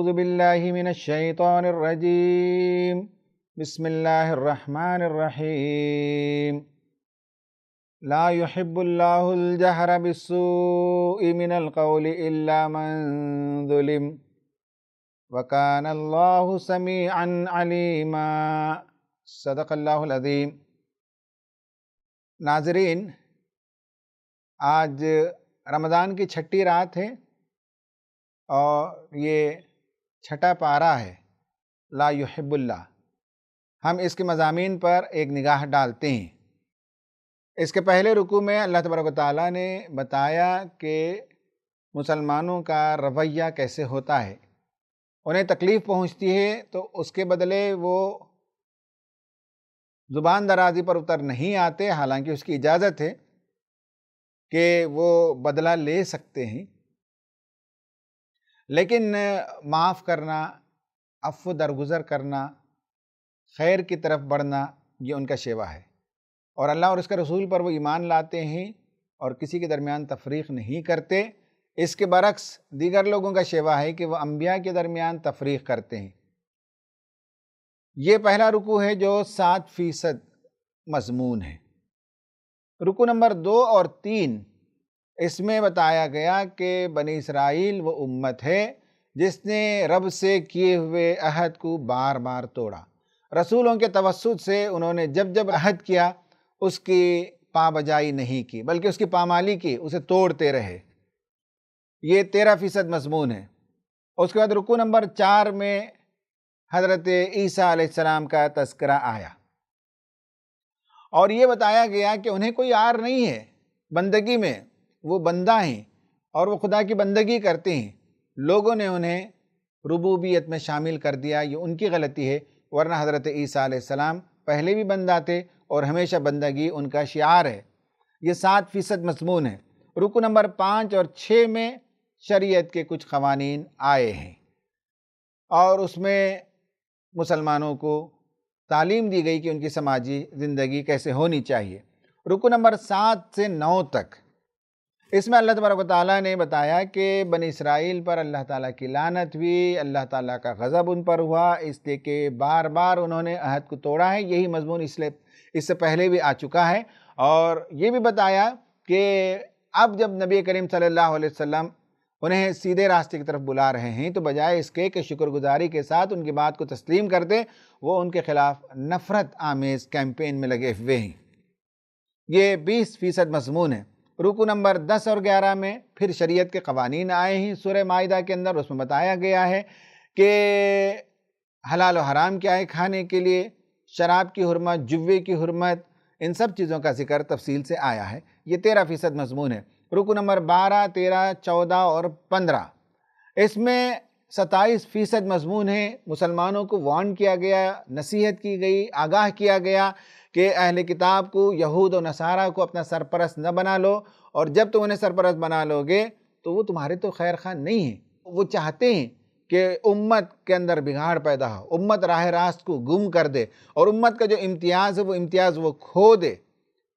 اعوذ باللہ من الشیطان الرجیم بسم اللہ الرحمن الرحیم لا يحب اللہ الجہر بالسوء من القول الا من ظلم وکان اللہ سمیعا علیما۔ صدق اللہ العظیم۔ ناظرین، آج رمضان کی چھٹی رات ہے اور یہ چھٹا پارہ ہے، لا یحب اللہ۔ ہم اس کے مضامین پر ایک نگاہ ڈالتے ہیں۔ اس کے پہلے رکوع میں اللہ تبارک و تعالیٰ نے بتایا کہ مسلمانوں کا رویہ کیسے ہوتا ہے۔ انہیں تکلیف پہنچتی ہے تو اس کے بدلے وہ زبان درازی پر اتر نہیں آتے، حالانکہ اس کی اجازت ہے کہ وہ بدلہ لے سکتے ہیں، لیکن معاف کرنا، عفو درگزر کرنا، خیر کی طرف بڑھنا، یہ ان کا شیوہ ہے، اور اللہ اور اس کے رسول پر وہ ایمان لاتے ہیں اور کسی کے درمیان تفریق نہیں کرتے۔ اس کے برعکس دیگر لوگوں کا شیوہ ہے کہ وہ انبیاء کے درمیان تفریق کرتے ہیں۔ یہ پہلا رکوع ہے جو 7% مضمون ہے۔ رکوع نمبر 2 اور 3، اس میں بتایا گیا کہ بنی اسرائیل وہ امت ہے جس نے رب سے کیے ہوئے عہد کو بار بار توڑا۔ رسولوں کے توسط سے انہوں نے جب جب عہد کیا اس کی پابجائی نہیں کی، بلکہ اس کی پامالی کی، اسے توڑتے رہے۔ یہ 13% مضمون ہے۔ اس کے بعد رکوع نمبر 4 میں حضرت عیسیٰ علیہ السلام کا تذکرہ آیا اور یہ بتایا گیا کہ انہیں کوئی عار نہیں ہے بندگی میں، وہ بندہ ہیں اور وہ خدا کی بندگی کرتے ہیں۔ لوگوں نے انہیں ربوبیت میں شامل کر دیا، یہ ان کی غلطی ہے، ورنہ حضرت عیسیٰ علیہ السلام پہلے بھی بندہ تھے اور ہمیشہ بندگی ان کا شعار ہے۔ یہ 7% مضمون ہے۔ رکوع نمبر 5 اور 6 میں شریعت کے کچھ قوانین آئے ہیں اور اس میں مسلمانوں کو تعلیم دی گئی کہ ان کی سماجی زندگی کیسے ہونی چاہیے۔ رکوع نمبر 7 سے 9 تک، اس میں اللہ تبارک و تعالیٰ نے بتایا کہ بنی اسرائیل پر اللہ تعالیٰ کی لعنت ہوئی، اللہ تعالیٰ کا غضب ان پر ہوا، اس لیے کہ بار بار انہوں نے عہد کو توڑا ہے۔ یہی مضمون اس سے پہلے بھی آ چکا ہے، اور یہ بھی بتایا کہ اب جب نبی کریم صلی اللہ علیہ وسلم انہیں سیدھے راستے کی طرف بلا رہے ہیں تو بجائے اس کے کہ شکر گزاری کے ساتھ ان کی بات کو تسلیم کر دیں، وہ ان کے خلاف نفرت آمیز کیمپین میں لگے ہوئے ہیں۔ یہ 20% مضمون ہے۔ رکوع نمبر 10 اور 11 میں پھر شریعت کے قوانین آئے ہیں سورہ مائدہ کے اندر۔ اس میں بتایا گیا ہے کہ حلال و حرام کیا ہے کھانے کے لیے، شراب کی حرمت، جوے کی حرمت، ان سب چیزوں کا ذکر تفصیل سے آیا ہے۔ یہ 13% مضمون ہے۔ رکوع نمبر 12، 13، 14 اور 15، اس میں 27% مضمون ہے۔ مسلمانوں کو وارن کیا گیا، نصیحت کی گئی، آگاہ کیا گیا کہ اہل کتاب کو، یہود و نصارہ کو اپنا سرپرست نہ بنا لو، اور جب تم انہیں سرپرست بنا لو گے تو وہ تمہارے تو خیر خواہ نہیں ہیں، وہ چاہتے ہیں کہ امت کے اندر بگاڑ پیدا ہو، امت راہ راست کو گم کر دے، اور امت کا جو امتیاز ہے وہ امتیاز وہ کھو دے۔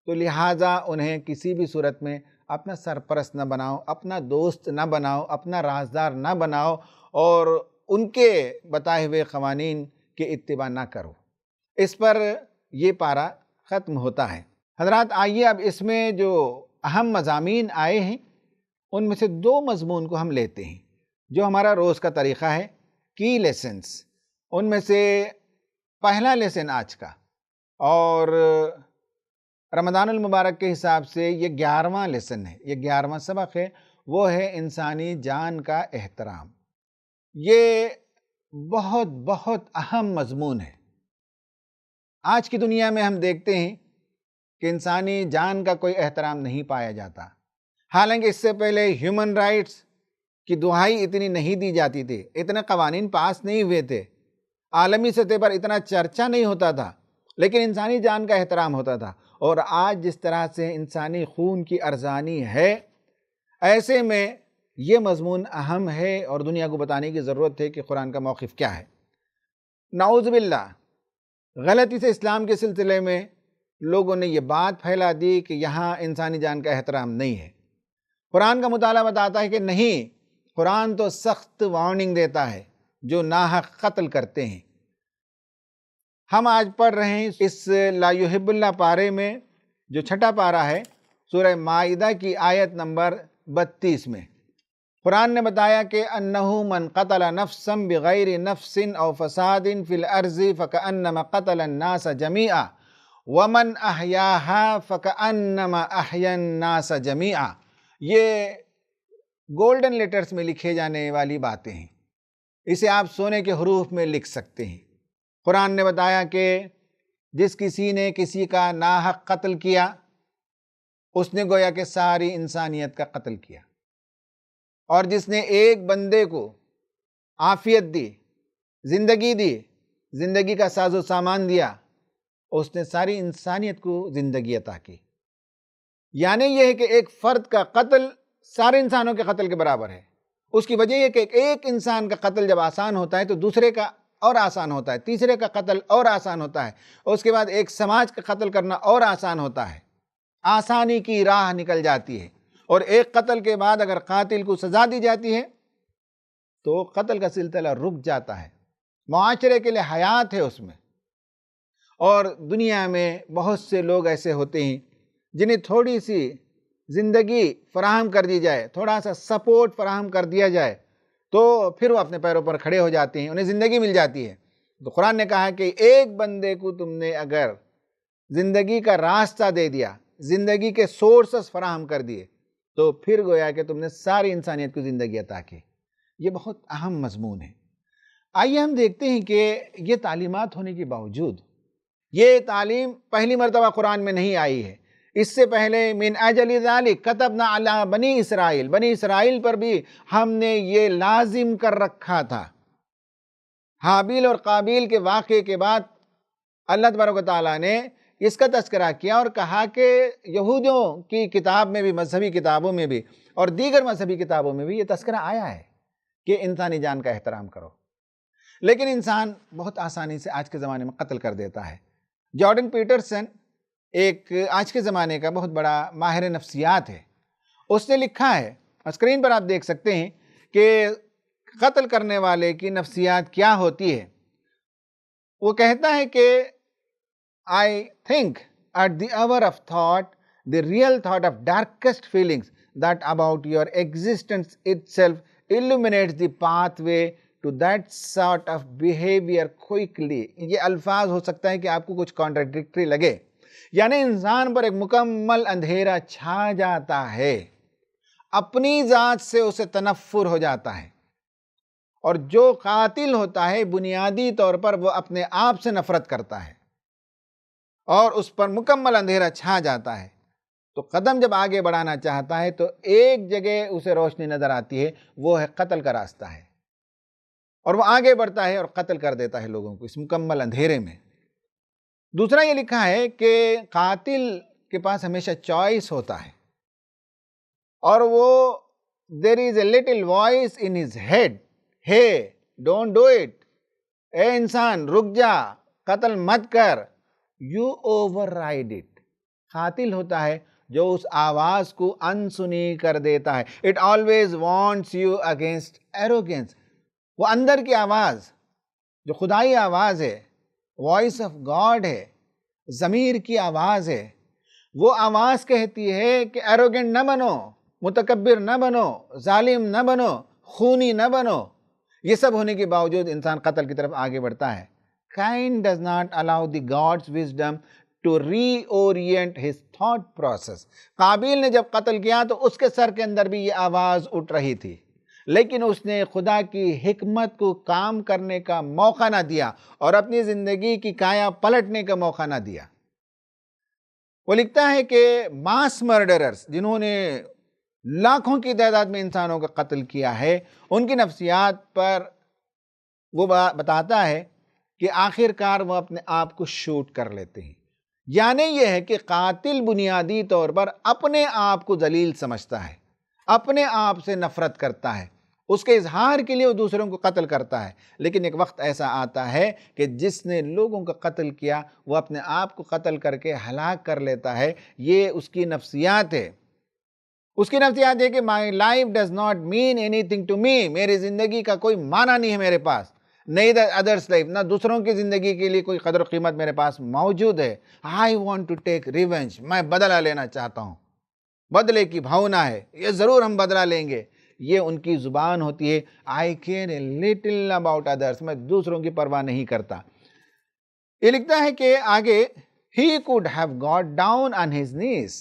تو لہٰذا انہیں کسی بھی صورت میں اپنا سرپرست نہ بناؤ، اپنا دوست نہ بناؤ، اپنا رازدار نہ بناؤ، اور ان کے بتائے ہوئے قوانین کے اتباع نہ کرو۔ اس پر یہ پارہ ختم ہوتا ہے۔ حضرات، آئیے اب اس میں جو اہم مضامین آئے ہیں ان میں سے 2 مضمون کو ہم لیتے ہیں جو ہمارا روز کا طریقہ ہے، کی لیسنز۔ ان میں سے پہلا لیسن آج کا، اور رمضان المبارک کے حساب سے یہ 11واں لیسن ہے، یہ 11واں سبق ہے، وہ ہے انسانی جان کا احترام۔ یہ بہت بہت اہم مضمون ہے۔ آج کی دنیا میں ہم دیکھتے ہیں کہ انسانی جان کا کوئی احترام نہیں پایا جاتا، حالانکہ اس سے پہلے ہیومن رائٹس کی دہائی اتنی نہیں دی جاتی تھی، اتنے قوانین پاس نہیں ہوئے تھے، عالمی سطح پر اتنا چرچا نہیں ہوتا تھا، لیکن انسانی جان کا احترام ہوتا تھا۔ اور آج جس طرح سے انسانی خون کی ارزانی ہے، ایسے میں یہ مضمون اہم ہے اور دنیا کو بتانے کی ضرورت ہے کہ قرآن کا موقف کیا ہے۔ نعوذ باللہ، غلطی سے اسلام کے سلسلے میں لوگوں نے یہ بات پھیلا دی کہ یہاں انسانی جان کا احترام نہیں ہے۔ قرآن کا مطالعہ بتاتا ہے کہ نہیں، قرآن تو سخت وارننگ دیتا ہے، جو ناحق قتل کرتے ہیں۔ ہم آج پڑھ رہے ہیں اس لا یحب اللہ پارے میں، جو چھٹا پارہ ہے، سورہ مائدہ کی آیت نمبر 32 میں قرآن نے بتایا کہ انہو من قتل نفسا بغیر نفس او فساد فی الارض فکأنما قتل الناس جمیعا ومن احیاہا فکأنما احیا الناس جمیعا۔ یہ گولڈن لیٹرز میں لکھے جانے والی باتیں ہیں، اسے آپ سونے کے حروف میں لکھ سکتے ہیں۔ قرآن نے بتایا کہ جس کسی نے کسی کا ناحق قتل کیا، اس نے گویا کہ ساری انسانیت کا قتل کیا، اور جس نے ایک بندے کو عافیت دی، زندگی کا ساز و سامان دیا، اس نے ساری انسانیت کو زندگی عطا کی۔ یعنی یہ ہے کہ ایک فرد کا قتل سارے انسانوں کے قتل کے برابر ہے۔ اس کی وجہ یہ کہ ایک انسان کا قتل جب آسان ہوتا ہے تو دوسرے کا اور آسان ہوتا ہے، تیسرے کا قتل اور آسان ہوتا ہے، اور اس کے بعد ایک سماج کا قتل کرنا اور آسان ہوتا ہے۔ آسانی کی راہ نکل جاتی ہے، اور ایک قتل کے بعد اگر قاتل کو سزا دی جاتی ہے تو قتل کا سلسلہ رک جاتا ہے، معاشرے کے لیے حیات ہے اس میں۔ اور دنیا میں بہت سے لوگ ایسے ہوتے ہیں جنہیں تھوڑی سی زندگی فراہم کر دی جائے، تھوڑا سا سپورٹ فراہم کر دیا جائے تو پھر وہ اپنے پیروں پر کھڑے ہو جاتے ہیں، انہیں زندگی مل جاتی ہے۔ تو قرآن نے کہا کہ ایک بندے کو تم نے اگر زندگی کا راستہ دے دیا، زندگی کے سورسز فراہم کر دیے، تو پھر گویا کہ تم نے ساری انسانیت کو زندگی عطا کی۔ یہ بہت اہم مضمون ہے۔ آئیے ہم دیکھتے ہیں کہ یہ تعلیمات ہونے کے باوجود یہ تعلیم پہلی مرتبہ قرآن میں نہیں آئی ہے۔ اس سے پہلے من اجل ذالک کتبنا علی بنی اسرائیل پر بھی ہم نے یہ لازم کر رکھا تھا۔ حابیل اور قابیل کے واقعے کے بعد اللہ تبارک و تعالیٰ نے اس کا تذکرہ کیا اور کہا کہ یہودیوں کی کتاب میں بھی، مذہبی کتابوں میں بھی اور دیگر مذہبی کتابوں میں بھی یہ تذکرہ آیا ہے کہ انسانی جان کا احترام کرو، لیکن انسان بہت آسانی سے آج کے زمانے میں قتل کر دیتا ہے۔ جارڈن پیٹرسن ایک آج کے زمانے کا بہت بڑا ماہر نفسیات ہے، اس نے لکھا ہے، اسکرین پر آپ دیکھ سکتے ہیں کہ قتل کرنے والے کی نفسیات کیا ہوتی ہے۔ وہ کہتا ہے کہ I think at the hour of thought, the real thought of darkest feelings that about your existence itself illuminates the pathway to that sort of behavior quickly۔ یہ الفاظ ہو سکتا ہے کہ آپ کو کچھ کانٹراڈکٹری لگے، یعنی انسان پر ایک مکمل اندھیرا چھا جاتا ہے، اپنی ذات سے اسے تنفر ہو جاتا ہے، اور جو قاتل ہوتا ہے بنیادی طور پر وہ اپنے آپ سے نفرت کرتا ہے اور اس پر مکمل اندھیرا چھا جاتا ہے۔ تو قدم جب آگے بڑھانا چاہتا ہے تو ایک جگہ اسے روشنی نظر آتی ہے، وہ ہے قتل کا راستہ ہے، اور وہ آگے بڑھتا ہے اور قتل کر دیتا ہے لوگوں کو اس مکمل اندھیرے میں۔ دوسرا یہ لکھا ہے کہ قاتل کے پاس ہمیشہ چوائس ہوتا ہے، اور وہ there is a little voice in his head, hey don't do it، اے انسان رک جا، قتل مت کر، you override it۔ قاتل ہوتا ہے جو اس آواز کو انسنی کر دیتا ہے۔ it always warns you against arrogance۔ وہ اندر کی آواز جو خدائی آواز ہے، وائس آف گاڈ ہے، ضمیر کی آواز ہے، وہ آواز کہتی ہے کہ ایروگنٹ نہ بنو، متکبر نہ بنو، ظالم نہ بنو، خونی نہ بنو۔ یہ سب ہونے کے باوجود انسان قتل کی طرف آگے بڑھتا ہے۔ Kind does not allow the God's wisdom to reorient his thought process۔ قابیل نے جب قتل کیا تو اس کے سر کے اندر بھی یہ آواز اٹھ رہی تھی، لیکن اس نے خدا کی حکمت کو کام کرنے کا موقع نہ دیا اور اپنی زندگی کی کایا پلٹنے کا موقع نہ دیا۔ وہ لکھتا ہے کہ ماس مرڈررز، جنہوں نے لاکھوں کی تعداد میں انسانوں کا قتل کیا ہے، ان کی نفسیات پر وہ بتاتا ہے کہ آخر کار وہ اپنے آپ کو شوٹ کر لیتے ہیں۔ یعنی یہ ہے کہ قاتل بنیادی طور پر اپنے آپ کو ذلیل سمجھتا ہے، اپنے آپ سے نفرت کرتا ہے، اس کے اظہار کے لیے وہ دوسروں کو قتل کرتا ہے، لیکن ایک وقت ایسا آتا ہے کہ جس نے لوگوں کا قتل کیا وہ اپنے آپ کو قتل کر کے ہلاک کر لیتا ہے۔ یہ اس کی نفسیات ہے۔ اس کی نفسیات ہے کہ my life does not mean anything to me, میری زندگی کا کوئی معنی نہیں ہے میرے پاس، نیدر ادرس لائف، نہ دوسروں کی زندگی کے لیے کوئی قدر و قیمت میرے پاس موجود ہے. I want to take revenge, میں بدلہ لینا چاہتا ہوں، بدلے کی بھاونا ہے، یہ ضرور ہم بدلہ لیں گے. یہ ان کی زبان ہوتی ہے. I care a little about others, میں دوسروں کی پرواہ نہیں کرتا. یہ لکھتا ہے کہ آگے he could have got down on his knees،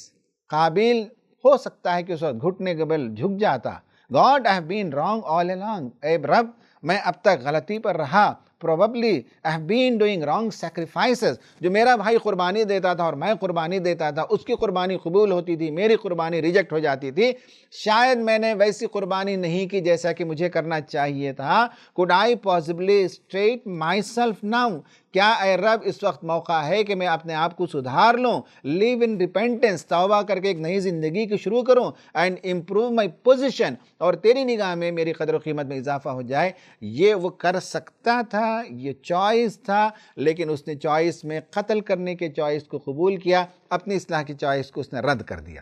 قابل ہو سکتا ہے کہ اس وقت گھٹنے کے بل جھک جاتا. God I have been wrong all along، اے رب میں اب تک غلطی پر رہا. Probably I have been doing wrong sacrifices، جو میرا بھائی قربانی دیتا تھا اور میں قربانی دیتا تھا، اس کی قربانی قبول ہوتی تھی، میری قربانی ریجیکٹ ہو جاتی تھی. شاید میں نے ویسی قربانی نہیں کی جیسا کہ مجھے کرنا چاہیے تھا. Could I possibly straight myself now، کیا اے رب اس وقت موقع ہے کہ میں اپنے آپ کو سدھار لوں. Live in repentance، توبہ کر کے ایک نئی زندگی کی شروع کروں. And improve my position، اور تیری نگاہ میں میری قدر و قیمت میں اضافہ ہو جائے. یہ وہ کر سکتا تھا، یہ چوائس تھا، لیکن اس نے چوائس میں قتل کرنے کے چوائس کو قبول کیا، اپنی اصلاح کی چوائس کو اس نے رد کر دیا.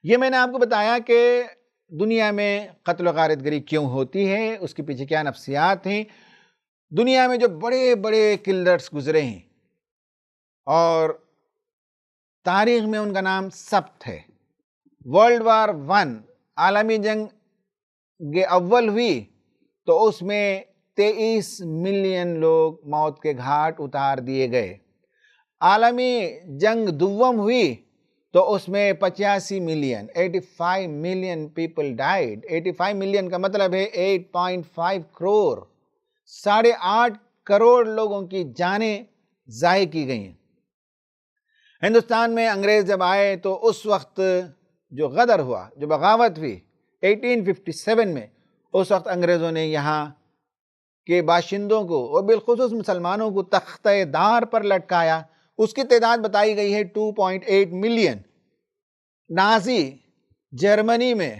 یہ میں نے آپ کو بتایا کہ دنیا میں قتل و غارت گری کیوں ہوتی ہے، اس کے پیچھے کیا نفسیات ہیں. دنیا میں جو بڑے بڑے کلرز گزرے ہیں اور تاریخ میں ان کا نام ثبت ہے. ورلڈ وار 1، عالمی جنگ اول ہوئی تو اس میں 23 ملین لوگ موت کے گھاٹ اتار دیے گئے. عالمی جنگ دوم ہوئی تو اس میں 85 million 85 million people died. 85 million کا مطلب ہے 8.5 کروڑ، 8.5 کروڑ لوگوں کی جانیں ضائع کی گئیں. ہندوستان میں انگریز جب آئے تو اس وقت جو غدر ہوا، جو بغاوت ہوئی 1857 میں، اس وقت انگریزوں نے یہاں کے باشندوں کو اور بالخصوص مسلمانوں کو تختہ دار پر لٹکایا. اس کی تعداد بتائی گئی ہے 2.8 ملین. نازی جرمنی میں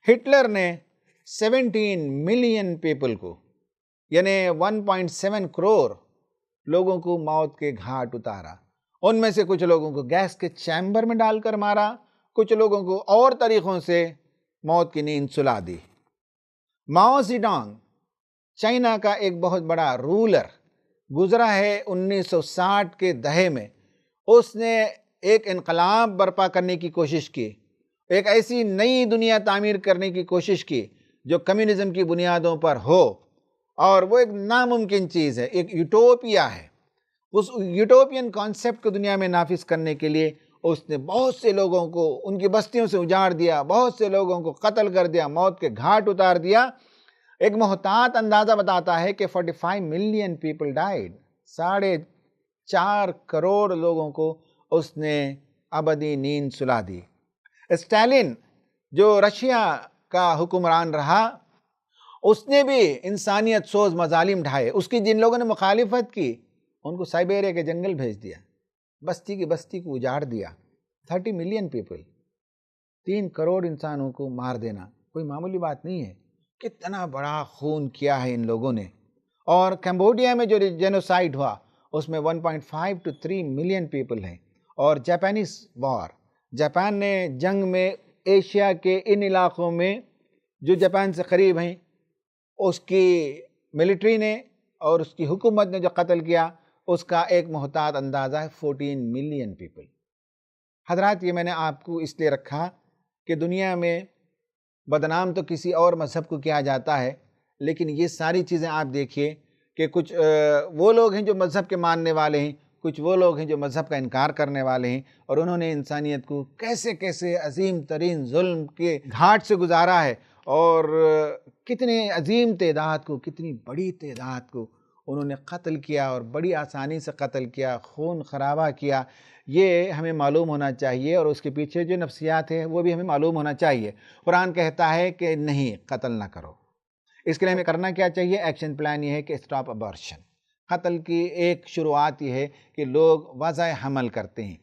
ہٹلر نے 17 ملین پیپل کو، یعنی 1.7 کروڑ لوگوں کو موت کے گھاٹ اتارا. ان میں سے کچھ لوگوں کو گیس کے چیمبر میں ڈال کر مارا، کچھ لوگوں کو اور طریقوں سے موت کی نیند سلا دی. ماؤ زیڈونگ چائنا کا ایک بہت بڑا رولر گزرا ہے 1960 کے دہے میں. اس نے ایک انقلاب برپا کرنے کی کوشش کی، ایک ایسی نئی دنیا تعمیر کرنے کی کوشش کی جو کمیونزم کی بنیادوں پر ہو، اور وہ ایک ناممکن چیز ہے، ایک یوٹوپیا ہے. اس یوٹوپین کانسیپٹ کو دنیا میں نافذ کرنے کے لیے اس نے بہت سے لوگوں کو ان کی بستیوں سے اجاڑ دیا، بہت سے لوگوں کو قتل کر دیا، موت کے گھاٹ اتار دیا. ایک محتاط اندازہ بتاتا ہے کہ 45 ملین پیپل ڈائیڈ، 4.5 کروڑ لوگوں کو اس نے ابدی نیند سلا دی. اسٹالن جو رشیا کا حکمران رہا، اس نے بھی انسانیت سوز مظالم ڈھائے. اس کی جن لوگوں نے مخالفت کی ان کو سائبیریا کے جنگل بھیج دیا، بستی کی بستی کو اجاڑ دیا. 30 ملین پیپل، 3 کروڑ انسانوں کو مار دینا کوئی معمولی بات نہیں ہے. کتنا بڑا خون کیا ہے ان لوگوں نے. اور کمبوڈیا میں جو جینوسائیڈ ہوا اس میں 1.5 to 3 ملین پیپل ہیں. اور جاپانیز وار، جاپان نے جنگ میں ایشیا کے ان علاقوں میں جو جاپان سے قریب ہیں، اس کی ملٹری نے اور اس کی حکومت نے جو قتل کیا، اس کا ایک محتاط اندازہ ہے 14 ملین پیپل. حضرات، یہ میں نے آپ کو اس لیے رکھا کہ دنیا میں بدنام تو کسی اور مذہب کو کیا جاتا ہے، لیکن یہ ساری چیزیں آپ دیکھیے کہ کچھ وہ لوگ ہیں جو مذہب کے ماننے والے ہیں، کچھ وہ لوگ ہیں جو مذہب کا انکار کرنے والے ہیں، اور انہوں نے انسانیت کو کیسے کیسے عظیم ترین ظلم کے گھاٹ سے گزارا ہے، اور کتنے عظیم تعداد کو، کتنی بڑی تعداد کو انہوں نے قتل کیا اور بڑی آسانی سے قتل کیا، خون خرابہ کیا. یہ ہمیں معلوم ہونا چاہیے، اور اس کے پیچھے جو نفسیات ہیں وہ بھی ہمیں معلوم ہونا چاہیے. قرآن کہتا ہے کہ نہیں، قتل نہ کرو. اس کے لیے ہمیں کرنا کیا چاہیے؟ ایکشن پلان یہ ہے کہ اسٹاپ ابارشن. قتل کی ایک شروعات یہ ہے کہ لوگ وضع حمل کرتے ہیں.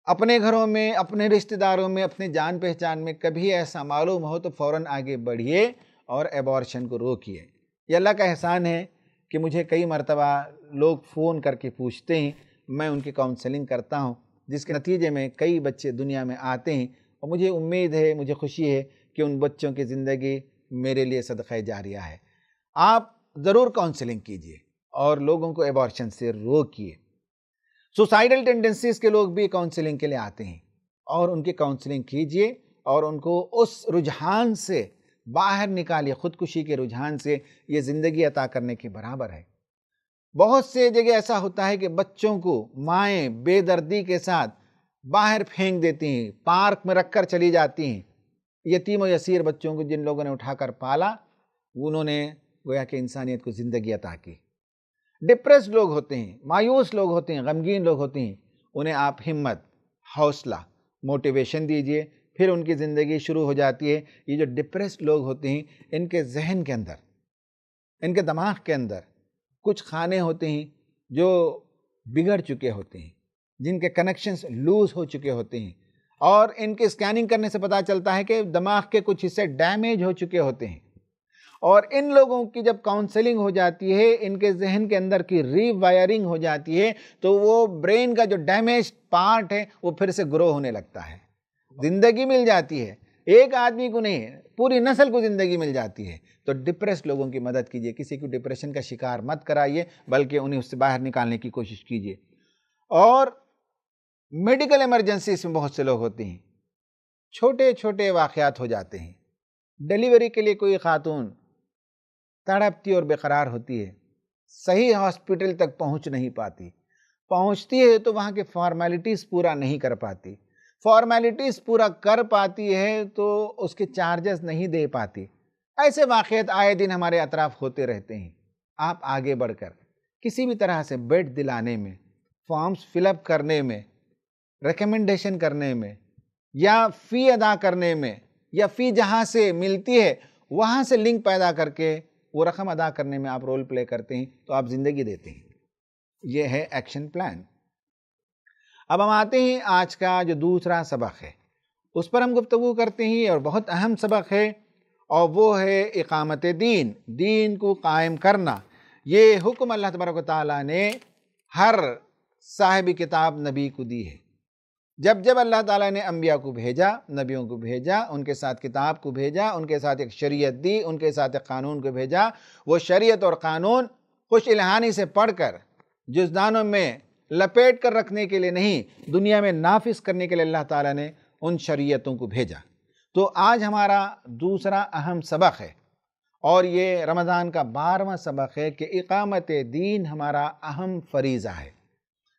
اپنے گھروں میں، اپنے رشتہ داروں میں، اپنے جان پہچان میں کبھی ایسا معلوم ہو تو فوراً آگے بڑھیے اور ایبارشن کو روکیے. یہ اللہ کا احسان ہے کہ مجھے کئی مرتبہ لوگ فون کر کے پوچھتے ہیں، میں ان کی کاؤنسلنگ کرتا ہوں، جس کے نتیجے میں کئی بچے دنیا میں آتے ہیں اور مجھے امید ہے، مجھے خوشی ہے کہ ان بچوں کی زندگی میرے لیے صدقہ جاریہ ہے۔ آپ ضرور کاؤنسلنگ کیجئے اور لوگوں کو ایبارشن سے روکیے۔ سوسائیڈل ٹینڈنسیز کے لوگ بھی کاؤنسلنگ کے لیے آتے ہیں، اور ان کی کاؤنسلنگ کیجئے اور ان کو اس رجحان سے باہر نکالیے، خودکشی کے رجحان سے۔ یہ زندگی عطا کرنے کے برابر ہے۔ بہت سے جگہ ایسا ہوتا ہے کہ بچوں کو مائیں بے دردی کے ساتھ باہر پھینک دیتی ہیں، پارک میں رکھ کر چلی جاتی ہیں۔ یتیم و یسیر بچوں کو جن لوگوں نے اٹھا کر پالا، انہوں نے گویا کہ انسانیت کو زندگی عطا کی۔ ڈپریس لوگ ہوتے ہیں، مایوس لوگ ہوتے ہیں، غمگین لوگ ہوتے ہیں، انہیں آپ ہمت، حوصلہ، موٹیویشن دیجئے، پھر ان کی زندگی شروع ہو جاتی ہے۔ یہ جو ڈپریس لوگ ہوتے ہیں، ان کے ذہن کے اندر، ان کے دماغ کے اندر کچھ خانے ہوتے ہیں جو بگڑ چکے ہوتے ہیں، جن کے کنیکشنز لوز ہو چکے ہوتے ہیں، اور ان کی اسکیننگ کرنے سے پتہ چلتا ہے کہ دماغ کے کچھ حصے ڈیمیج ہو چکے ہوتے ہیں۔ اور ان لوگوں کی جب کاؤنسلنگ ہو جاتی ہے، ان کے ذہن کے اندر کی ری وائرنگ ہو جاتی ہے، تو وہ برین کا جو ڈیمیج پارٹ ہے وہ پھر سے گرو ہونے لگتا ہے، زندگی مل جاتی ہے۔ ایک آدمی کو نہیں، پوری نسل کو زندگی مل جاتی ہے۔ تو ڈپریس لوگوں کی مدد کیجئے، کسی کو ڈپریشن کا شکار مت کرائیے، بلکہ انہیں اس سے باہر نکالنے کی کوشش کیجئے۔ اور میڈیکل ایمرجنسیز میں بہت سے لوگ ہوتے ہیں، چھوٹے چھوٹے واقعات ہو جاتے ہیں۔ ڈیلیوری کے لیے کوئی خاتون تڑپتی اور بے قرار ہوتی ہے، صحیح ہاسپٹل تک پہنچ نہیں پاتی، پہنچتی ہے تو وہاں کے فارمیلٹیز پورا نہیں کر پاتی، فارمیلٹیز پورا کر پاتی ہے تو اس کے چارجز نہیں دے پاتی۔ ایسے واقعات آئے دن ہمارے اطراف ہوتے رہتے ہیں۔ آپ آگے بڑھ کر کسی بھی طرح سے بیڈ دلانے میں، فارمز فل اپ کرنے میں، ریکمنڈیشن کرنے میں، یا فی ادا کرنے میں، یا فی جہاں سے ملتی ہے وہاں سے لنک پیدا کر کے وہ رقم ادا کرنے میں آپ رول پلے کرتے ہیں، تو آپ زندگی دیتے ہیں۔ یہ ہے ایکشن پلان۔ اب ہم آتے ہیں آج کا جو دوسرا سبق ہے، اس پر ہم گفتگو کرتے ہیں، اور بہت اہم سبق ہے، اور وہ ہے اقامت دین، دین کو قائم کرنا۔ یہ حکم اللہ تبارک و تعالیٰ نے ہر صاحب کتاب نبی کو دی ہے۔ جب جب اللہ تعالیٰ نے انبیاء کو بھیجا، نبیوں کو بھیجا، ان کے ساتھ کتاب کو بھیجا، ان کے ساتھ ایک شریعت دی، ان کے ساتھ ایک قانون کو بھیجا، وہ شریعت اور قانون خوش الہانی سے پڑھ کر جزدانوں میں لپیٹ کر رکھنے کے لیے نہیں، دنیا میں نافذ کرنے کے لیے اللہ تعالیٰ نے ان شریعتوں کو بھیجا۔ تو آج ہمارا دوسرا اہم سبق ہے، اور یہ رمضان کا 12واں سبق ہے، کہ اقامت دین ہمارا اہم فریضہ ہے۔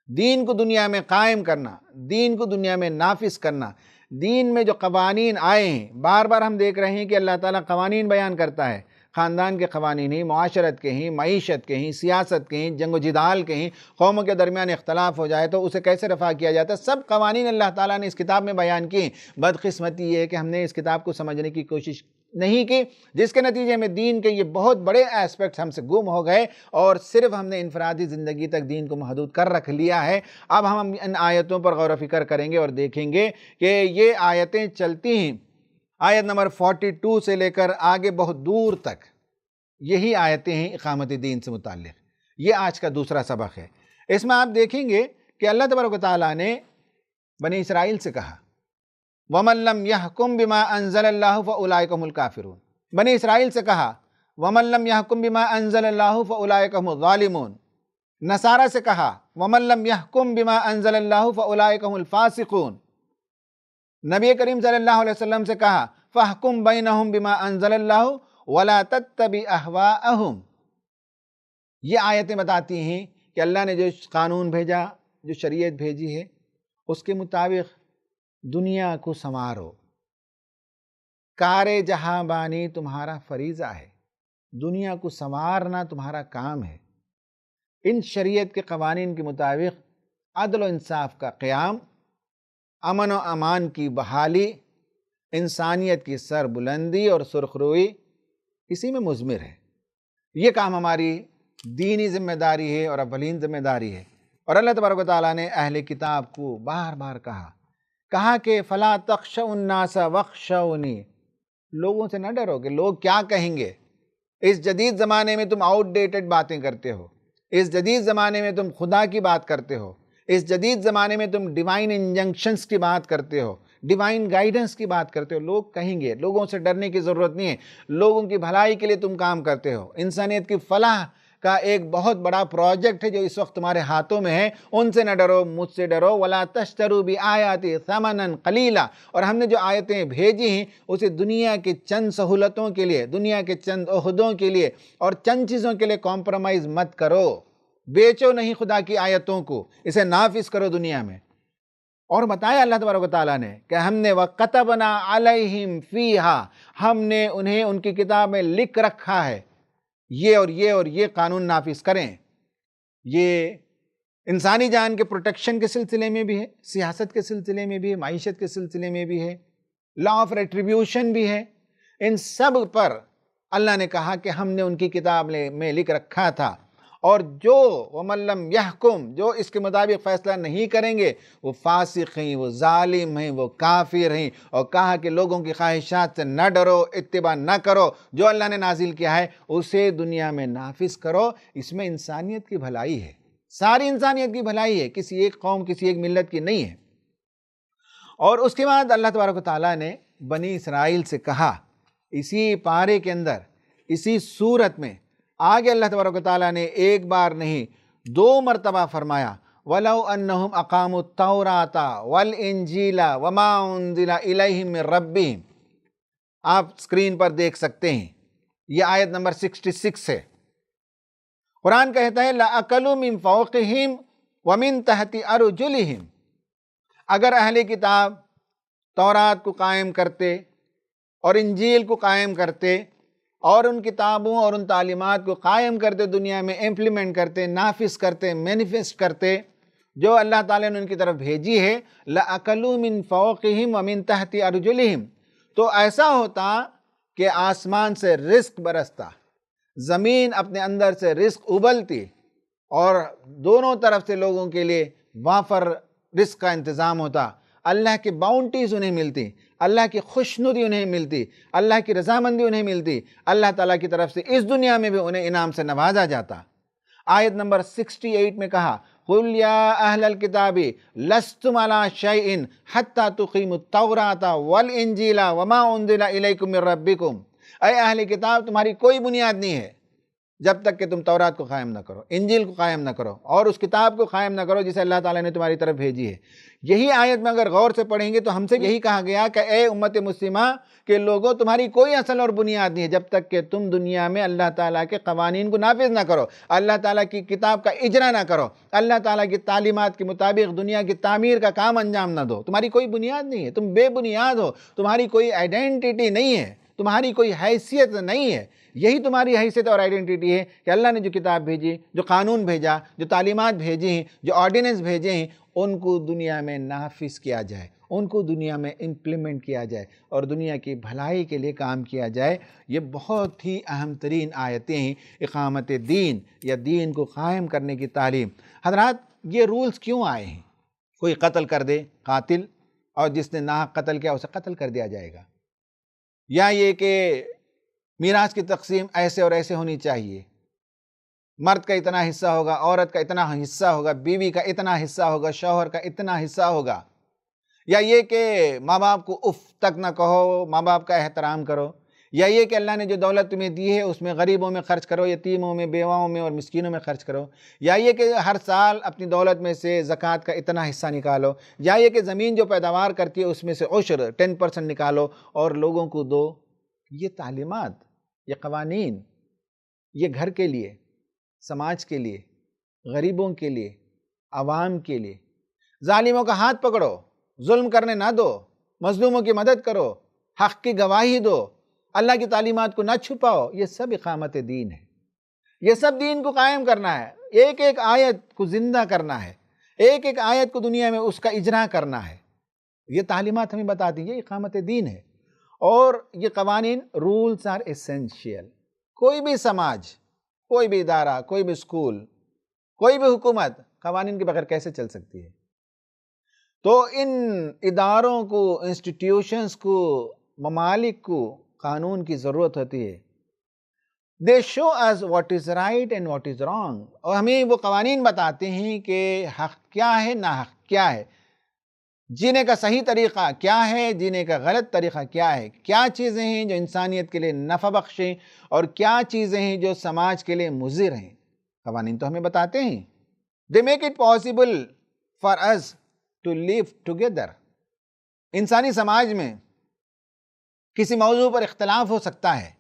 دین کو دنیا میں قائم کرنا، دین کو دنیا میں نافذ کرنا۔ دین میں جو قوانین آئے ہیں، بار بار ہم دیکھ رہے ہیں کہ اللہ تعالیٰ قوانین بیان کرتا ہے، خاندان کے قوانین ہی، معاشرت کے ہی، معیشت کے ہی، سیاست کے ہی، جنگ و جدال کے ہی، قوموں کے درمیان اختلاف ہو جائے تو اسے کیسے رفع کیا جاتا ہے، سب قوانین اللہ تعالیٰ نے اس کتاب میں بیان کیے۔ بدقسمتی یہ ہے کہ ہم نے اس کتاب کو سمجھنے کی کوشش نہیں کی، جس کے نتیجے میں دین کے یہ بہت بڑے ایسپیکٹس ہم سے گم ہو گئے، اور صرف ہم نے انفرادی زندگی تک دین کو محدود کر رکھ لیا ہے۔ اب ہم ان آیتوں پر غور و فکر کریں گے اور دیکھیں گے کہ یہ آیتیں چلتی ہیں، آیت نمبر 42 سے لے کر آگے بہت دور تک یہی آیتیں ہیں اقامت دین سے متعلق۔ یہ آج کا دوسرا سبق ہے۔ اس میں آپ دیکھیں گے کہ اللہ تبارک و تعالیٰ نے بنی اسرائیل سے کہا، وَمَن لَّمْ يَحْكُم بِمَا أَنزَلَ اللَّهُ فَأُولَٰئِكَ هُمُ الْكَافِرُونَ۔ بنی اسرائیل سے کہا، وَمَن لَّمْ يَحْكُم بِمَا أَنزَلَ اللَّهُ فَأُولَٰئِكَ هُمُ الظَّالِمُونَ۔ نصارہ سے کہا، وَمَن لَّمْ يَحْكُم بِمَا أَنزَلَ اللَّهُ فَأُولَٰئِكَ هُمُ الْفَاسِقُونَ۔ نبی کریم صلی اللہ علیہ وسلم سے کہا، فَاحْكُم بَيْنَهُم بِمَا أَنزَلَ اللَّهُ وَلَا تَتَّبِعْ أَهْوَاءَهُمْ۔ یہ آیتیں بتاتی ہیں کہ اللہ نے جو قانون بھیجا، جو شریعت بھیجی ہے، اس کے مطابق دنیا کو سنوارو۔ کار جہاں بانی تمہارا فریضہ ہے، دنیا کو سنوارنا تمہارا کام ہے۔ ان شریعت کے قوانین کے مطابق عدل و انصاف کا قیام، امن و امان کی بحالی، انسانیت کی سر بلندی اور سرخروئی اسی میں مضمر ہے۔ یہ کام ہماری دینی ذمہ داری ہے اور اولین ذمہ داری ہے۔ اور اللہ تبارک و تعالیٰ نے اہل کتاب کو بار بار کہا کہ فَلَا تَخْشَوُا النَّاسَ وَاخْشَوْنِي، لوگوں سے نہ ڈرو کہ لوگ کیا کہیں گے۔ اس جدید زمانے میں تم آؤٹ ڈیٹڈ باتیں کرتے ہو، اس جدید زمانے میں تم خدا کی بات کرتے ہو، اس جدید زمانے میں تم ڈیوائن انجنکشنز کی بات کرتے ہو، ڈیوائن گائیڈنس کی بات کرتے ہو، لوگ کہیں گے، لوگوں سے ڈرنے کی ضرورت نہیں ہے، لوگوں کی بھلائی کے لیے تم کام کرتے ہو، انسانیت کی فلاح کا ایک بہت بڑا پروجیکٹ ہے جو اس وقت تمہارے ہاتھوں میں ہے، ان سے نہ ڈرو، مجھ سے ڈرو۔ وَلَا تَشْتَرُوا بِآيَاتِي ثَمَنًا قَلِيلًا، اور ہم نے جو آیتیں بھیجی ہیں اسے دنیا کے چند سہولتوں کے لیے، دنیا کے چند عہدوں کے لیے اور چند چیزوں کے لیے کمپرومائز مت کرو، بیچو نہیں خدا کی آیتوں کو، اسے نافذ کرو دنیا میں۔ اور بتایا اللہ تبارک و تعالیٰ نے کہ ہم نے وَكَتَبْنَا عَلَيْهِمْ فِيهَا، ہم نے انہیں ان کی کتاب میں لکھ رکھا ہے، یہ اور یہ اور یہ قانون نافذ کریں۔ یہ انسانی جان کے پروٹیکشن کے سلسلے میں بھی ہے، سیاست کے سلسلے میں بھی ہے، معیشت کے سلسلے میں بھی ہے، لا آف ریٹریبیوشن بھی ہے، ان سب پر اللہ نے کہا کہ ہم نے ان کی کتاب میں لکھ رکھا تھا، اور جو وَمَن لَّمْ يَحْكُمْ، جو اس کے مطابق فیصلہ نہیں کریں گے وہ فاسق ہیں، وہ ظالم ہیں، وہ کافر ہیں، اور کہا کہ لوگوں کی خواہشات سے نہ ڈرو، اتباع نہ کرو، جو اللہ نے نازل کیا ہے اسے دنیا میں نافذ کرو۔ اس میں انسانیت کی بھلائی ہے، ساری انسانیت کی بھلائی ہے، کسی ایک قوم، کسی ایک ملت کی نہیں ہے۔ اور اس کے بعد اللہ تبارک و تعالیٰ نے بنی اسرائیل سے کہا، اسی پارے کے اندر، اسی صورت میں آگے اللہ تبارک و تعالیٰ نے ایک بار نہیں 2 مرتبہ فرمایا، وَلَوْ أَنَّهُمْ أَقَامُوا التَّوْرَاةَ وَالْإِنْجِيلَ وَمَا أُنزِلَ إِلَيْهِم مِّن رَّبِّهِمْ۔ آپ اسکرین پر دیکھ سکتے ہیں، یہ آیت نمبر 66 ہے۔ قرآن کہتا ہے لَأَكَلُوا مِن فَوْقِهِمْ وَمِن تَحْتِ أَرْجُلِهِمْ، اگر اہل کتاب تورات کو قائم کرتے اور انجیل کو قائم کرتے اور ان کتابوں اور ان تعلیمات کو قائم کرتے، دنیا میں امپلیمنٹ کرتے، نافذ کرتے، مینیفیسٹ کرتے جو اللہ تعالیٰ نے ان کی طرف بھیجی ہے، لَأَكَلُوا مِن فَوْقِهِمْ وَمِن تَحْتِ أَرْجُلِهِمْ، تو ایسا ہوتا کہ آسمان سے رزق برستا، زمین اپنے اندر سے رزق ابلتی، اور دونوں طرف سے لوگوں کے لیے وافر رزق کا انتظام ہوتا، اللہ کی باؤنٹیز انہیں ملتی، اللہ کی خوشنودی انہیں ملتی، اللہ کی رضامندی انہیں ملتی، اللہ تعالیٰ کی طرف سے اس دنیا میں بھی انہیں انعام سے نوازا جاتا۔ آیت نمبر 68 میں کہا قُلْ يَا أَهْلَ الْكِتَابِ لَسْتُمْ عَلَىٰ شَيْءٍ حَتَّىٰ تُقِيمُوا التَّوْرَاةَ وَالْإِنْجِيلَ وَمَا أُنزِلَ إِلَيْكُم مِّن رَّبِّكُمْ، اے اہل کتاب تمہاری کوئی بنیاد نہیں ہے جب تک کہ تم تورات کو قائم نہ کرو، انجیل کو قائم نہ کرو، اور اس کتاب کو قائم نہ کرو جسے اللہ تعالیٰ نے تمہاری طرف بھیجی ہے۔ یہی آیت میں اگر غور سے پڑھیں گے تو ہم سے یہی کہا گیا کہ اے امت مسلمہ کے لوگوں، تمہاری کوئی اصل اور بنیاد نہیں ہے جب تک کہ تم دنیا میں اللہ تعالیٰ کے قوانین کو نافذ نہ کرو، اللہ تعالیٰ کی کتاب کا اجرا نہ کرو، اللہ تعالیٰ کی تعلیمات کے مطابق دنیا کی تعمیر کا کام انجام نہ دو۔ تمہاری کوئی بنیاد نہیں ہے، تم بے بنیاد ہو، تمہاری کوئی آئیڈینٹی نہیں ہے، تمہاری کوئی حیثیت نہیں ہے۔ یہی تمہاری حیثیت اور آئیڈینٹی ہے کہ اللہ نے جو کتاب بھیجی، جو قانون بھیجا، جو تعلیمات بھیجی ہیں، جو آرڈیننس بھیجے ہیں، ان کو دنیا میں نافذ کیا جائے، ان کو دنیا میں امپلیمنٹ کیا جائے اور دنیا کی بھلائی کے لیے کام کیا جائے۔ یہ بہت ہی اہم ترین آیتیں ہیں، اقامت دین یا دین کو قائم کرنے کی تعلیم۔ حضرات، یہ رولز کیوں آئے ہیں؟ کوئی قتل کر دے، قاتل، اور جس نے ناحق قتل کیا اسے قتل کر دیا جائے گا، یا یہ کہ میراث کی تقسیم ایسے اور ایسے ہونی چاہیے، مرد کا اتنا حصہ ہوگا، عورت کا اتنا حصہ ہوگا، بیوی کا اتنا حصہ ہوگا، شوہر کا اتنا حصہ ہوگا، یا یہ کہ ماں باپ کو اف تک نہ کہو، ماں باپ کا احترام کرو، یا یہ کہ اللہ نے جو دولت تمہیں دی ہے اس میں غریبوں میں خرچ کرو، یتیموں میں، بیواؤں میں اور مسکینوں میں خرچ کرو، یا یہ کہ ہر سال اپنی دولت میں سے زکوٰۃ کا اتنا حصہ نکالو، یا یہ کہ زمین جو پیداوار کرتی ہے اس میں سے عشر 10% نکالو اور لوگوں کو دو۔ یہ تعلیمات، یہ قوانین، یہ گھر کے لیے، سماج کے لیے، غریبوں کے لیے، عوام کے لیے۔ ظالموں کا ہاتھ پکڑو، ظلم کرنے نہ دو، مظلوموں کی مدد کرو، حق کی گواہی دو، اللہ کی تعلیمات کو نہ چھپاؤ، یہ سب اقامت دین ہے۔ یہ سب دین کو قائم کرنا ہے، ایک ایک آیت کو زندہ کرنا ہے، ایک ایک آیت کو دنیا میں اس کا اجرا کرنا ہے۔ یہ تعلیمات ہمیں بتاتی ہیں، یہ اقامت دین ہے۔ اور یہ قوانین، رولز آر ایسینشیل۔ کوئی بھی سماج، کوئی بھی ادارہ، کوئی بھی اسکول، کوئی بھی حکومت قوانین کے بغیر کیسے چل سکتی ہے؟ تو ان اداروں کو، انسٹیٹیوشنز کو، ممالک کو قانون کی ضرورت ہوتی ہے۔ They show us what is right and what is wrong. اور ہمیں وہ قوانین بتاتے ہیں کہ حق کیا ہے، ناحق کیا ہے، جینے کا صحیح طریقہ کیا ہے، جینے کا غلط طریقہ کیا ہے، کیا چیزیں ہیں جو انسانیت کے لیے نفع بخشیں اور کیا چیزیں ہیں جو سماج کے لیے مضر ہیں۔ قوانین تو ہمیں بتاتے ہیں۔ They make it possible for us to live together. انسانی سماج میں کسی موضوع پر اختلاف ہو سکتا ہے،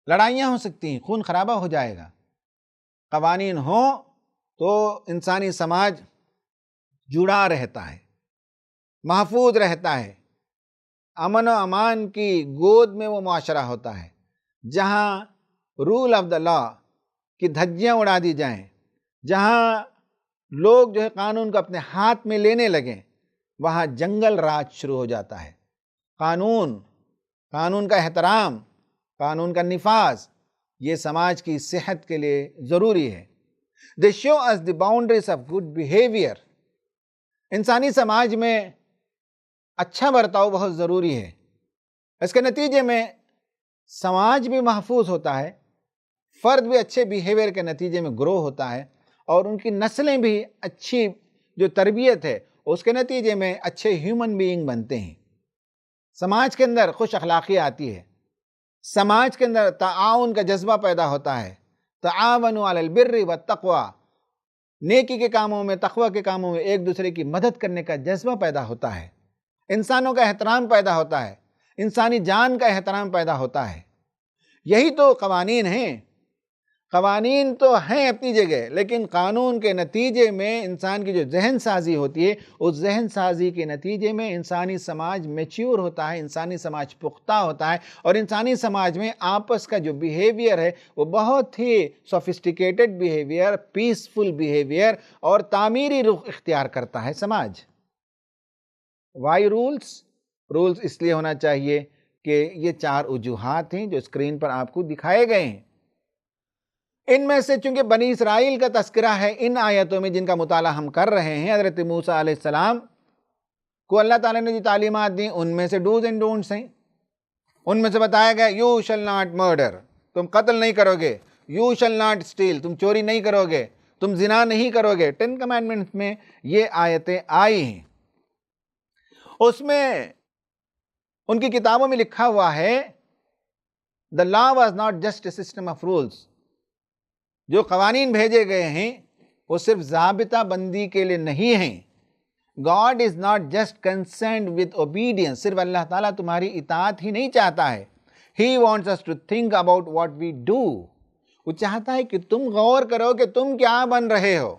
لڑائیاں ہو سکتی ہیں، خون خرابہ ہو جائے گا۔ قوانین ہوں تو انسانی سماج جڑا رہتا ہے، محفوظ رہتا ہے، امن و امان کی گود میں وہ معاشرہ ہوتا ہے جہاں رول آف دا لا کی دھجیاں اڑا دی جائیں، جہاں لوگ جو ہے قانون کو اپنے ہاتھ میں لینے لگیں، وہاں جنگل راج شروع ہو جاتا ہے۔ قانون کا احترام، قانون کا نفاذ، یہ سماج کی صحت کے لیے ضروری ہے۔ They show us the boundaries of good behavior. انسانی سماج میں اچھا برتاؤ بہت ضروری ہے۔ اس کے نتیجے میں سماج بھی محفوظ ہوتا ہے، فرد بھی اچھے بیہیویئر کے نتیجے میں گرو ہوتا ہے، اور ان کی نسلیں بھی اچھی جو تربیت ہے اس کے نتیجے میں اچھے ہیومن بینگ بنتے ہیں۔ سماج کے اندر خوش اخلاقی آتی ہے، سماج کے اندر تعاون کا جذبہ پیدا ہوتا ہے۔ تعاونوا علی البر والتقوی، نیکی کے کاموں میں، تقوی کے کاموں میں ایک دوسرے کی مدد کرنے کا جذبہ پیدا ہوتا ہے، انسانوں کا احترام پیدا ہوتا ہے، انسانی جان کا احترام پیدا ہوتا ہے۔ یہی تو قوانین ہیں۔ قوانین تو ہیں اپنی جگہ، لیکن قانون کے نتیجے میں انسان کی جو ذہن سازی ہوتی ہے، اس ذہن سازی کے نتیجے میں انسانی سماج میچیور ہوتا ہے، انسانی سماج پختہ ہوتا ہے، اور انسانی سماج میں آپس کا جو بیہیویئر ہے وہ بہت ہی سوفسٹیکیٹڈ بیہیویئر، پیسفل بیہیویئر اور تعمیری رخ اختیار کرتا ہے سماج۔ وائی رولز اس لیے ہونا چاہیے کہ یہ 4 وجوہات ہیں جو اسکرین پر آپ کو دکھائے گئے ہیں۔ ان میں سے چونکہ بنی اسرائیل کا تذکرہ ہے ان آیتوں میں جن کا مطالعہ ہم کر رہے ہیں، حضرت موسیٰ علیہ السلام کو اللہ تعالیٰ نے جو تعلیمات دیں ان میں سے ڈوز اینڈ ڈونٹس ہیں۔ ان میں سے بتایا گیا یو شل ناٹ مرڈر، تم قتل نہیں کرو گے، یو شل ناٹ اسٹیل، تم چوری نہیں کرو گے، تم زنا نہیں کرو گے۔ 10 کمانڈمنٹس میں یہ آیتیں آئی ہیں۔ اس میں ان کی کتابوں میں لکھا ہوا ہے the law was not just a system of rules. جو قوانین بھیجے گئے ہیں وہ صرف ضابطہ بندی کے لیے نہیں ہیں۔ God is not just concerned with obedience. صرف اللہ تعالیٰ تمہاری اطاعت ہی نہیں چاہتا ہے۔ He wants us to think about what we do. وہ چاہتا ہے کہ تم غور کرو کہ تم کیا بن رہے ہو۔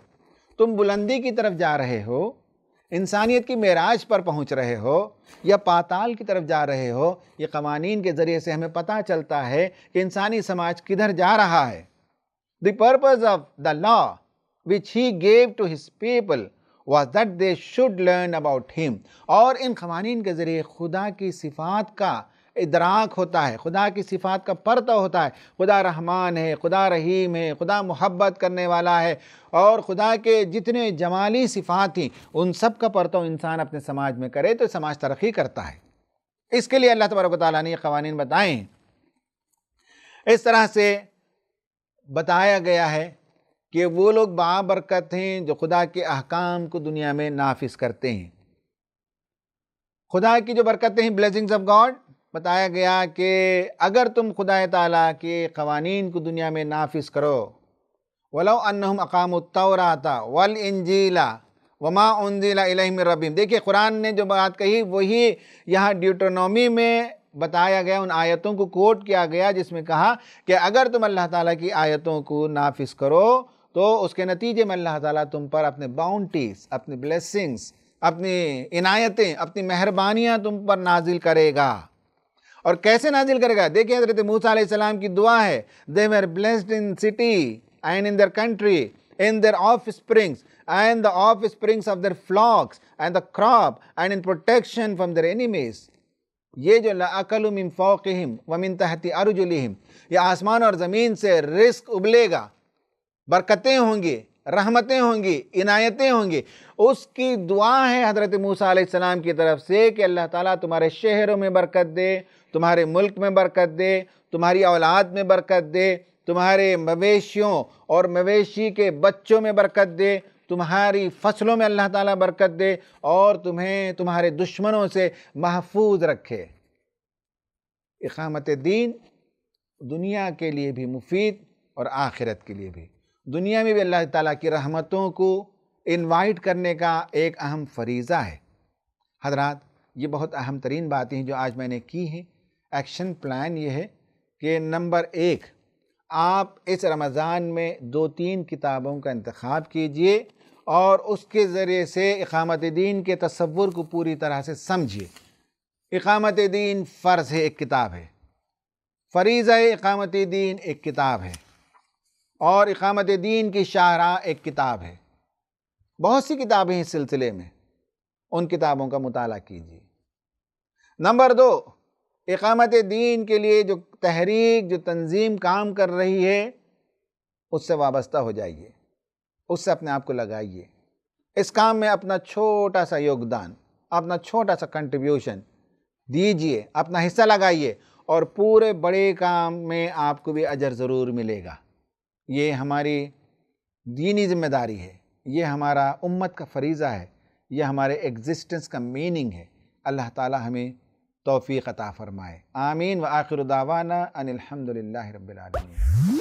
تم بلندی کی طرف جا رہے ہو، انسانیت کی معراج پر پہنچ رہے ہو، یا پاتال کی طرف جا رہے ہو۔ یہ قوانین کے ذریعے سے ہمیں پتہ چلتا ہے کہ انسانی سماج کدھر جا رہا ہے۔ The purpose of the law which he gave to his people was that they should learn about him. اور ان قوانین کے ذریعے خدا کی صفات کا ادراک ہوتا ہے، خدا کی صفات کا پرتو ہوتا ہے۔ خدا رحمان ہے، خدا رحیم ہے، خدا محبت کرنے والا ہے، اور خدا کے جتنے جمالی صفات ہیں ان سب کا پرتو انسان اپنے سماج میں کرے تو سماج ترقی کرتا ہے۔ اس کے لیے اللہ تبارک و تعالیٰ نے یہ قوانین بتائے ہیں۔ اس طرح سے بتایا گیا ہے کہ وہ لوگ بابرکت ہیں جو خدا کے احکام کو دنیا میں نافذ کرتے ہیں۔ خدا کی جو برکتیں ہیں، بلیسنگز آف گاڈ، بتایا گیا کہ اگر تم خدا تعالیٰ کے قوانین کو دنیا میں نافذ کرو، وَلَوْ أَنَّهُمْ أَقَامُوا التَّوْرَاةَ وَالْإِنْجِيلَ وَمَا أُنزِلَ إِلَيْهِمْ مِنْ رَبِّهِمْ۔ دیکھیں قرآن نے جو بات کہی وہی یہاں ڈیوٹرونومی میں بتایا گیا، ان آیتوں کو کوٹ کیا گیا جس میں کہا کہ اگر تم اللہ تعالیٰ کی آیتوں کو نافذ کرو تو اس کے نتیجے میں اللہ تعالیٰ تم پر اپنے باؤنٹیز، اپنی بلیسنگز، اپنی عنایتیں، اپنی مہربانیاں تم پر نازل کرے گا۔ اور کیسے نازل کرے گا؟ دیکھیں حضرت موسیٰ علیہ السلام کی دعا ہے، they were blessed in city and in their country, in their offsprings and the offsprings of their flocks and the crop and in protection from their enemies. یہ جو لَأَكَلُوا مِن فَوْقِهِمْ وَمِن تَحْتِ أَرْجُلِهِمْ، یہ آسمان اور زمین سے رزق ابلے گا، برکتیں ہوں گی، رحمتیں ہوں گی، عنایتیں ہوں گی۔ اس کی دعا ہے حضرت موسیٰ علیہ السلام کی طرف سے کہ اللہ تعالیٰ تمہارے شہروں میں برکت دے، تمہارے ملک میں برکت دے، تمہاری اولاد میں برکت دے، تمہارے مویشیوں اور مویشی کے بچوں میں برکت دے، تمہاری فصلوں میں اللہ تعالیٰ برکت دے، اور تمہیں تمہارے دشمنوں سے محفوظ رکھے۔ اقامت دین دنیا کے لیے بھی مفید اور آخرت کے لیے بھی۔ دنیا میں بھی اللہ تعالیٰ کی رحمتوں کو انوائٹ کرنے کا ایک اہم فریضہ ہے۔ حضرات، یہ بہت اہم ترین باتیں ہیں جو آج میں نے کی ہیں۔ ایکشن پلان یہ ہے کہ نمبر 1، آپ اس رمضان میں 2-3 کتابوں کا انتخاب کیجئے اور اس کے ذریعے سے اقامت دین کے تصور کو پوری طرح سے سمجھیے۔ اقامت دین فرض ہے، ایک کتاب ہے۔ فریضہ اقامت دین ایک کتاب ہے، اور اقامت دین کی شاہراہ ایک کتاب ہے۔ بہت سی کتابیں اس سلسلے میں، ان کتابوں کا مطالعہ کیجیے۔ نمبر 2، اقامت دین کے لیے جو تحریک، جو تنظیم کام کر رہی ہے، اس سے وابستہ ہو جائیے، اس سے اپنے آپ کو لگائیے، اس کام میں اپنا چھوٹا سا یوگدان، اپنا چھوٹا سا کنٹریبیوشن دیجیے، اپنا حصہ لگائیے، اور پورے بڑے کام میں آپ کو بھی اجر ضرور ملے گا۔ یہ ہماری دینی ذمہ داری ہے، یہ ہمارا امت کا فریضہ ہے، یہ ہمارے ایگزسٹنس کا میننگ ہے۔ اللہ تعالی ہمیں توفیق عطا فرمائے، آمین۔ وآخر دعوانا ان الحمدللہ رب العالمین۔